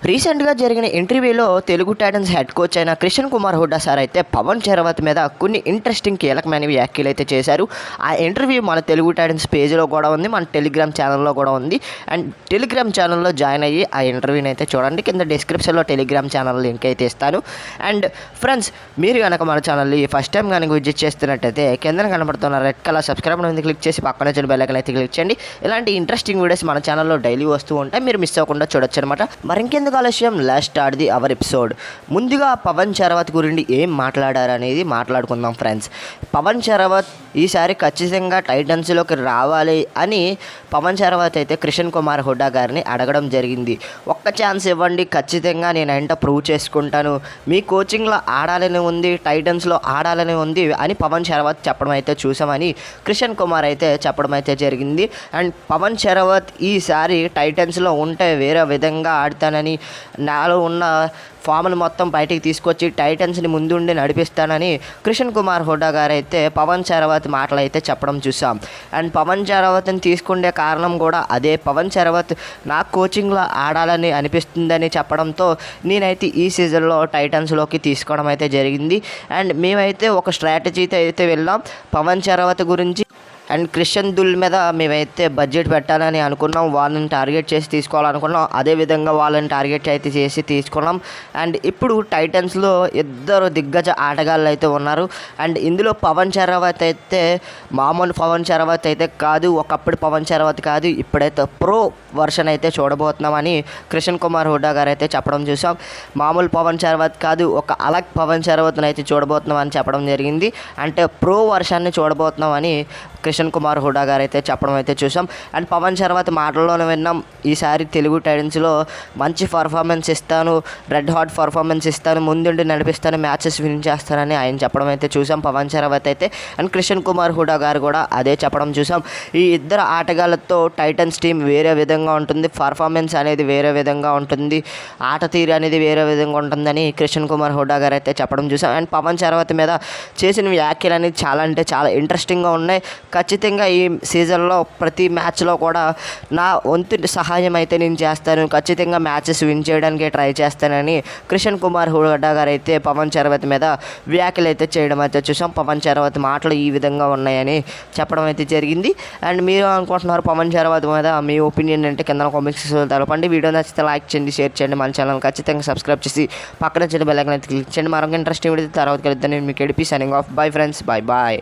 రీసెంట్గా జరిగిన ఇంటర్వ్యూలో తెలుగు టైటన్స్ హెడ్ కోచ్ అయిన క్రిషన్ కుమార్ హుడ్డా సార్ అయితే పవన్ షరావత్ మీద కొన్ని ఇంట్రెస్టింగ్ కీలకమైన వ్యాఖ్యలు అయితే చేశారు. ఆ ఇంటర్వ్యూ మన తెలుగు టైటన్స్ పేజ్లో కూడా ఉంది, మన టెలిగ్రామ్ ఛానల్లో కూడా ఉంది. అండ్ టెలిగ్రామ్ ఛానల్లో జాయిన్ అయ్యి ఆ ఇంటర్వ్యూని అయితే చూడండి. కింద డిస్క్రిప్షన్లో టెలిగ్రామ్ ఛానల్ లింక్ అయితే ఇస్తాను. అండ్ ఫ్రెండ్స్, మీరు కనుక మన ఛానల్ని ఫస్ట్ టైం కనుక విజిట్ చేస్తున్నట్టయితే కింద కనబడుతున్న రెడ్ కలర్ సబ్స్క్రైబ్ మీద క్లిక్ చేసి పక్కన వచ్చిన బెల్ ఐకాన్ అయితే క్లిక్ చేయండి. ఇలాంటి ఇంట్రెస్టింగ్ వీడియోస్ మన ఛానల్లో డైలీ వస్తూ ఉంటాయి, మీరు మిస్ అవ్వకుండా చూడొచ్చు అనమాట. మరింకెందుకు ఆలస్యం, let's start the our episode. ముందుగా పవన్ షరావత్ గురించి ఏం మాట్లాడారు అనేది మాట్లాడుకుందాం ఫ్రెండ్స్. పవన్ షరావత్ ఈసారి ఖచ్చితంగా టైటన్స్లోకి రావాలి అని పవన్ షరావత్ అయితే క్రిషన్ కుమార్ హుడ్డా గారిని అడగడం జరిగింది. ఒక్క ఛాన్స్ ఇవ్వండి, ఖచ్చితంగా నేను ఏంటో ప్రూవ్ చేసుకుంటాను, మీ కోచింగ్లో ఆడాలని ఉంది, టైటన్స్లో ఆడాలని ఉంది అని పవన్ షరావత్ చెప్పడం అయితే చూసామని క్రిషన్ కుమార్ అయితే చెప్పడం అయితే జరిగింది. అండ్ పవన్ షరావత్ ఈసారి టైటన్స్లో ఉంటే వేరే విధంగా ఆడతానని, నాలో ఉన్న ఫామ్ను మొత్తం బయటికి తీసుకొచ్చి టైటన్స్ని ముందుండి నడిపిస్తానని క్రిషన్ కుమార్ హుడ్డా గారు అయితే పవన్ షరావత్ మాటలు అయితే చెప్పడం చూసాం. అండ్ పవన్ షరావత్ని తీసుకునే కారణం కూడా అదే. పవన్ షరావత్ నా కోచింగ్లో ఆడాలని అనిపిస్తుందని చెప్పడంతో నేనైతే ఈ సీజన్లో టైటన్స్లోకి తీసుకోవడం అయితే జరిగింది. అండ్ మేమైతే ఒక స్ట్రాటజీతో అయితే వెళ్ళాం. పవన్ షరావత్ గురించి అండ్ క్రిషన్ దుల్ మీద మేమైతే బడ్జెట్ పెట్టాలని అనుకున్నాం, వాళ్ళని టార్గెట్ చేసి తీసుకోవాలనుకున్నాం. అదేవిధంగా వాళ్ళని టార్గెట్ అయితే చేసి తీసుకున్నాం. అండ్ ఇప్పుడు టైటన్స్లో ఇద్దరు దిగ్గజ ఆటగాళ్ళు అయితే ఉన్నారు. అండ్ ఇందులో పవన్ షరావత్ అయితే మామూలు పవన్ షరావత్ అయితే కాదు, ఒకప్పుడు పవన్ షరావత్ కాదు, ఇప్పుడైతే ప్రో వర్షన్ అయితే చూడబోతున్నామని క్రిషన్ కుమార్ హుడ్డా గారు అయితే చెప్పడం చూసాం. మామూలు పవన్ షరావత్ కాదు, ఒక అలగ్ పవన్ షరావత్ని అయితే చూడబోతున్నాం అని చెప్పడం జరిగింది. అంటే ప్రో వర్షాన్ని చూడబోతున్నామని క్రిషన్ కుమార్ హుడ్డా గారు అయితే చెప్పడం అయితే చూసాం. అండ్ పవన్ షరావత్ మాటల్లోనే విన్నాం, ఈసారి తెలుగు టైటన్స్లో మంచి పర్ఫార్మెన్స్ ఇస్తాను, రెడ్ హాట్ పర్ఫార్మెన్స్ ఇస్తాను, ముందుండి నడిపిస్తాను, మ్యాచెస్ విన్ చేస్తానని ఆయన చెప్పడం అయితే చూసాం పవన్ షరావత్ అయితే. అండ్ క్రిషన్ కుమార్ హుడ్డా గారు కూడా అదే చెప్పడం చూసాం. ఈ ఇద్దరు ఆటగాళ్ళతో టైటన్స్ టీం వేరే విధంగా ఉంటుంది, పర్ఫార్మెన్స్ అనేది వేరే విధంగా ఉంటుంది, ఆట తీరు అనేది వేరే విధంగా ఉంటుందని క్రిషన్ కుమార్ హుడ్డా గారు అయితే చెప్పడం చూసాం. అండ్ పవన్ షరావత్ మీద చేసిన వ్యాఖ్యలు అనేది చాలా అంటే చాలా ఇంట్రెస్టింగ్గా ఉన్నాయి. ఖచ్చితంగా ఈ సీజన్లో ప్రతి మ్యాచ్లో కూడా నా వంతు సహాయం అయితే నేను చేస్తాను, ఖచ్చితంగా మ్యాచెస్ విన్ చేయడానికి ట్రై చేస్తానని క్రిషన్ కుమార్ హుడ్డా గారు అయితే పవన్ షరావత్ మీద వ్యాఖ్యలు అయితే చేయడం అయితే చూసాం. పవన్ షరావత్ మాటలు ఈ విధంగా ఉన్నాయని చెప్పడం అయితే జరిగింది. అండ్ మీరు అనుకుంటున్నారు పవన్ షరావత్ మీద మీ ఒపీనియన్ అంటే కింద కామెంట్స్ తెలపండి. వీడియో నచ్చితే లైక్ చేయండి, షేర్ చేయండి, మన ఛానల్ ఖచ్చితంగా సబ్స్క్రైబ్ చేసి పక్కన చిన్న బెల్ ఐకాన్ అయితే క్లిక్ చేయండి. మరొక ఇంట్రెస్టింగ్ వీడియో తర్వాత కలుద్దాం. నేను మీకు ఎడిపి signing off. Bye friends, bye bye.